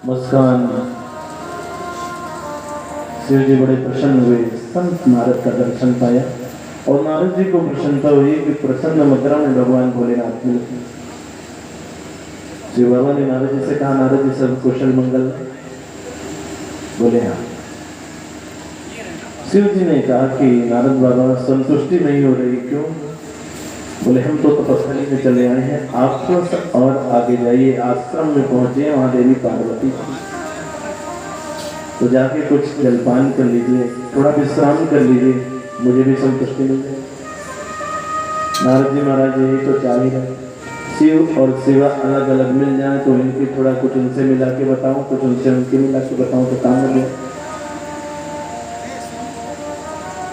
मुस्कान शिव जी बड़े प्रसन्न हुए। संत नारद का दर्शन पाया और नारद जी को प्रसन्नता हुई कि प्रसन्न मुद्रा में भगवान भोलेनाथ मिले। शिव बाबा ने नारद जी से कहा, नारद जी सब कुशल मंगल? बोले हाँ। शिव जी ने कहा कि नारद बाबा संतुष्टि नहीं हो रही, क्यों? बोले हम तो तपस्थली में चले आए हैं, आप तो और आगे जाइए, आश्रम में पहुंचे, वहां देवी पार्वती तो जाके कुछ जलपान कर लीजिए, थोड़ा विश्राम कर लीजिए, मुझे भी संतुष्टि मिल जाए। नारद जी महाराज यही तो चाह ही रहे, शिव और शिवा अलग अलग मिल जाए तो इनकी थोड़ा कुछ उनसे मिला के बताऊं, कुछ उनसे उनकी मिला के बताऊं तो काम हो गया।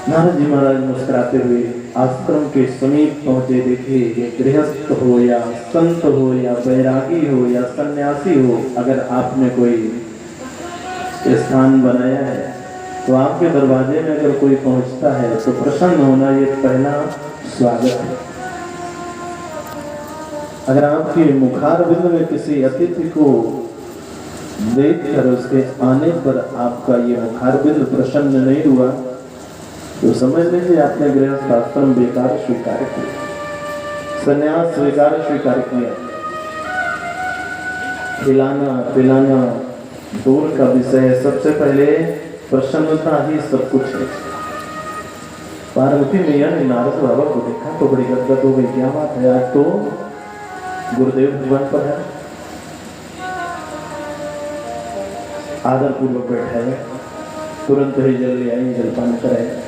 नारद जी महाराज मुस्कुराते हुए आश्रम के समीप पहुंचे। देखिए, ये गृहस्थ हो या संत हो या बैरागी हो या सन्यासी हो, अगर आपने कोई स्थान बनाया है तो आपके दरवाजे में अगर कोई पहुंचता है तो प्रसन्न होना ये पहला स्वागत है। अगर आपके मुखारबिंद में किसी अतिथि को देखकर उसके आने पर आपका ये मुखारबिंद प्रसन्न नहीं हुआ तो समझ लीजिए आपने गृहस्थ आश्रम बेकार स्वीकार किया, संन्यास स्वीकार किया। खिलाना पिलाना दूर का विषय है, सबसे पहले प्रसन्नता ही सब कुछ है। पार्वती मैया ने नारद बाबा को देखा तो बड़ी गदगद हो गई, क्या बात है, आज तो गुरुदेव जीवन पर है। आदर पूर्वक बैठाया, तुरंत ही जल ले आई, जलपान कराया।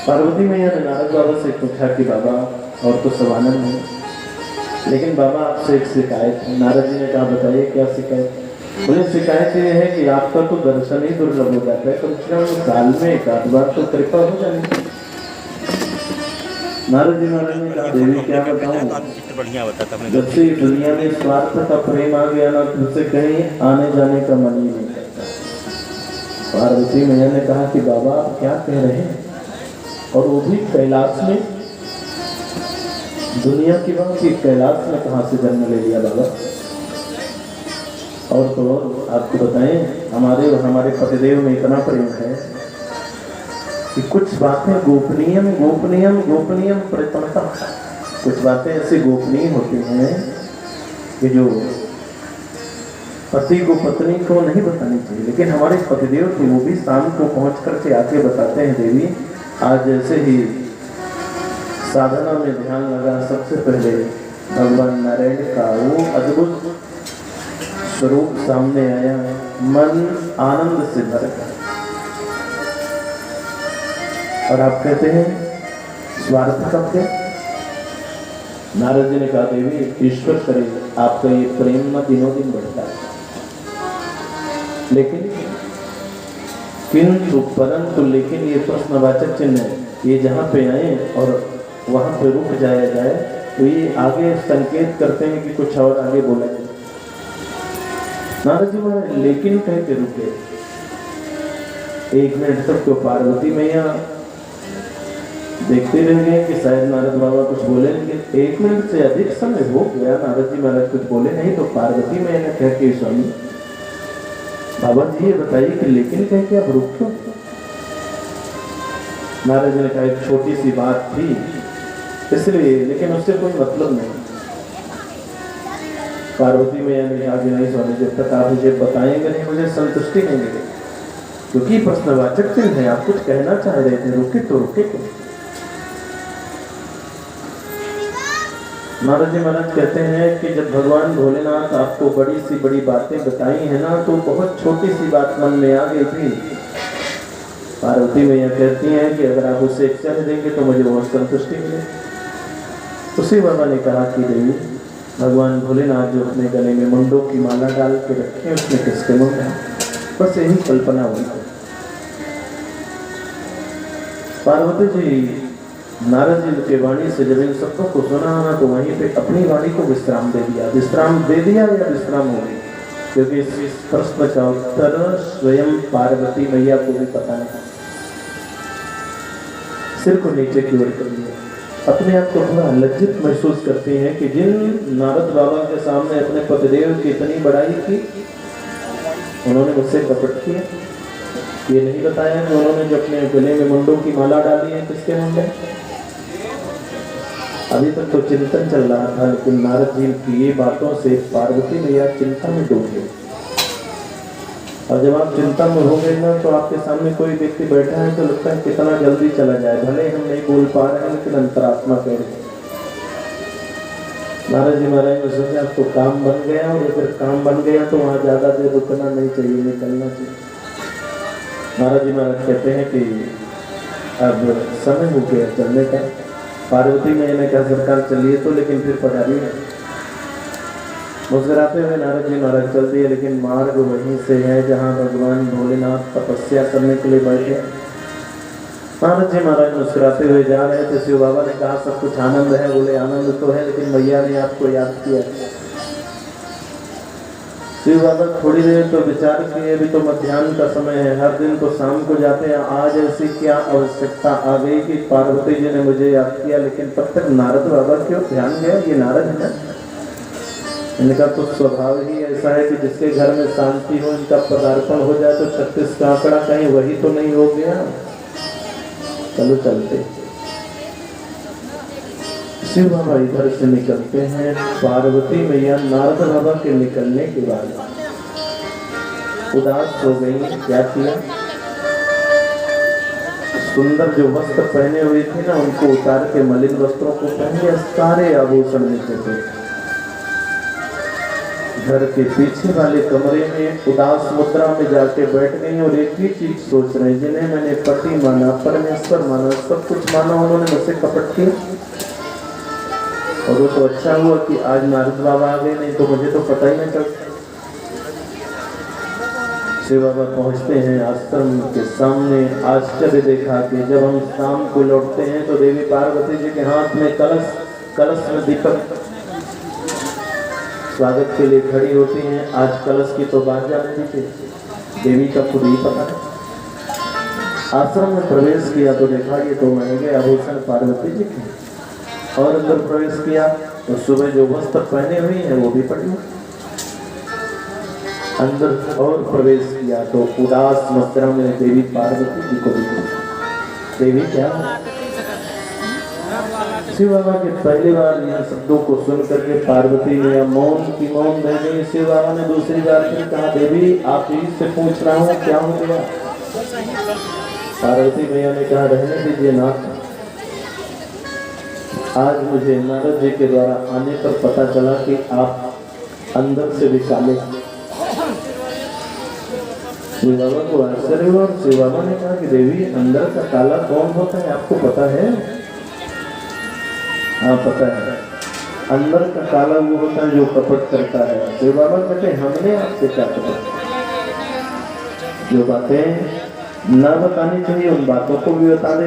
पार्वती मैया ने नारद बाबा से पूछा कि बाबा और तो सब आनंद है, लेकिन बाबा आपसे एक शिकायत है। नारद जी ने कहा, बताइए क्या शिकायत है? बोले शिकायत ये है कि आपका तो दर्शन ही दुर्लभ हो जाता है, कम से कम साल में एक आध बार तो कृपा हो जानी चाहिए। नारद जी महाराज ने कहा, देवी क्या बताऊं, जब से दुनिया में स्वार्थ का प्रेम आ गया ना, तुझसे कहीं आने जाने का मन ही नहीं करता। पार्वती मैया ने कहा कि बाबा आप क्या कह रहे हैं, और वो भी कैलाश में? दुनिया की बात की कैलाश में कहां से जन्म ले लिया बाबा? और तो आपको बताएं, हमारे पतिदेव में इतना प्रेम है कि कुछ बातें गोपनीयम प्रतमता, कुछ बातें ऐसी गोपनीय होती हैं कि जो पति को पत्नी को नहीं बतानी चाहिए, लेकिन हमारे पतिदेव थे वो भी शाम को पहुंच करके आके बताते हैं, देवी आज जैसे ही साधना में ध्यान लगा, सबसे पहले भगवान नारायण का वो अद्भुत स्वरूप सामने आया, मन आनंद से भर गया। और आप कहते हैं स्वार्थ कब थे? नारद जी ने कहा, देवी ईश्वर करे आपका ये प्रेम न दिनों दिन बढ़ता है, लेकिन किंतु परंतु लेकिन ये प्रश्नवाचक चिन्ह है, ये जहाँ पे आए और वहां पे रुक जाया जाए तो ये आगे संकेत करते हैं कि कुछ और आगे बोला जाए। नारद जी महाराज लेकिन कह के रुके। एक मिनट तक तो पार्वती मैया देखते रह गए कि शायद नारद बाबा कुछ बोलेंगे। 1 मिनट से अधिक समय हो गया, नारद जी महाराज कुछ बोले नहीं, तो पार्वती मैया ने कह के, स्वामी बाबा जी ये बताइए कि लेकिन कह के आप रुक क्यों? नारद जी ने कहा, एक छोटी सी बात थी इसलिए, लेकिन उससे कोई मतलब नहीं। पार्वती मैया ने कहा कि नहीं स्वामी, जब तक आप मुझे बताएंगे नहीं मुझे संतुष्टि नहीं मिलेगी, क्योंकि प्रश्नवाचक चिन्ह है, आप कुछ कहना चाह रहे थे, रुके तो रुके क्यों? नारद जी महाराज कहते हैं कि जब भगवान भोलेनाथ आपको बड़ी सी बड़ी बातें बताई है ना, तो बहुत छोटी सी बात मन में आ गई थी। पार्वती मैया कहती हैं कि अगर आप उसे चल देंगे तो मुझे बहुत संतुष्टि मिलेगी। उसी बाबा ने कहा कि देवी भगवान भोलेनाथ जो अपने गले में मुंडों की माला डाल के रखे, उसमें किसके मुंड है? बस यही कल्पना हुई। पार्वती जी नारद जी के वाणी से जब इन सबको को सुना ना, तो वहीं पे अपनी वाणी को विश्राम दे दिया या विश्राम हो गई, क्योंकि इस प्रश्न का उत्तर स्वयं पार्वती मैया को भी पता नहीं। सिर को नीचे की ओर कर लिया अपने आप को थोड़ा लज्जित महसूस करती हैं कि जिन नारद बाबा के सामने अपने पतिदेव की इतनी बड़ाई की, उन्होंने मुझसे कपट किया। ये नहीं बताया कि उन्होंने जो अपने गले में मुंडों की माला डाली है किसके मुंडे। अभी तक तो चिंतन चल रहा था, लेकिन नारद जी की ये बातों से पार्वती मैया चिंता में डूब गई। और जब आप चिंता में हो गए ना, तो आपके सामने कोई व्यक्ति बैठा है तो लगता है कितना जल्दी चला जाए, भले हम नहीं बोल पा रहे हैं लेकिन अंतरात्मा कह रहे हैं। नारद जी महाराज ने सोचा अब तो काम बन गया, और अगर काम बन गया तो वहाँ ज्यादा देर रुकना नहीं चाहिए, निकलना चाहिए। नारद जी महाराज कहते हैं कि अब समय हो गया चलने का। पार्वती मैया ने कहा सरकार चलिए तो, लेकिन फिर पधारिए। मुस्कुराते हुए नारद जी महाराज चल दिए, लेकिन मार्ग वहीं से है जहाँ भगवान भोलेनाथ तपस्या करने के लिए बैठे। नारद जी महाराज मुस्कुराते हुए जा रहे थे। शिव बाबा ने कहा सब कुछ आनंद है। बोले आनंद तो है, लेकिन मैया ने आपको याद किया। शिव बाबा थोड़ी देर तो विचार किए, अभी तो मध्याह्न का समय है, हर दिन तो शाम को जाते हैं, आज ऐसी क्या आवश्यकता आ गई कि पार्वती जी ने मुझे याद किया। लेकिन तब तक नारद बाबा क्यों ध्यान गया, ये नारद है ना। इनका तो स्वभाव ही ऐसा है कि जिसके घर में शांति हो, इनका पदार्पण हो जाए तो 36 का आंकड़ा कहीं वही तो नहीं हो गया। चलो चलते। शिव बाबा इधर से निकलते हैं। पार्वती मैया नारद बाबा के निकलने के बाद उदास हो गई। क्या किया, सुंदर जो वस्त्र पहने हुए थे ना, उनको उतार के मलिन वस्त्रों को पहन लिया, सारे आभूषण नीचे थे। घर के पीछे वाले कमरे में उदास मुद्रा में जाके बैठ गई और एक ही चीज सोच रहे, जिन्हें मैंने पति माना, परमेश्वर माना, सब कुछ माना, उन्होंने मुझसे कपट किया। और वो तो अच्छा हुआ कि आज नारद बाबा आ गए, नहीं तो मुझे तो पता ही नहीं चलता। शिव बाबा पहुंचते हैं आश्रम के सामने। आश्चर्य देखा कि जब हम शाम को लौटते हैं तो देवी पार्वती जी के हाथ में कलश, कलश में दीपक स्वागत के लिए खड़ी होती हैं। आज कलश की तो बात जाती थी, देवी का खुद ही पता है। आश्रम में प्रवेश किया तो देखा ये तो महंगे आभूषण पार्वती जी के। और अंदर प्रवेश किया तो सुबह जो वस्त्र पहने हुई है वो भी पड़ी। अंदर और प्रवेश किया तो उदास मुद्रा में देवी पार्वती जी को भी। देवी क्या, शिव बाबा के पहली बार इन शब्दों को सुन करके पार्वती ने मौन की मौन रह गई। शिव बाबा ने दूसरी बार फिर कहा, देवी आप ही से पूछ रहा हूँ क्या हो गया। पार्वती मैया ने कहा, रहने दीजिए नाथ, आज मुझे नारद जी के द्वारा आने पर पता चला कि आप अंदर से भी काले। शिव बाबा को आश्चर्य हुआ और शिव बाबा ने कहा कि देवी अंदर का काला कौन होता है आपको पता है। हाँ पता है, अंदर का काला वो होता है जो कपट करता है। शिव बाबा कहते हमने आपसे क्या कपट, जो बातें न बतानी चाहिए उन बातों को भी बता दे।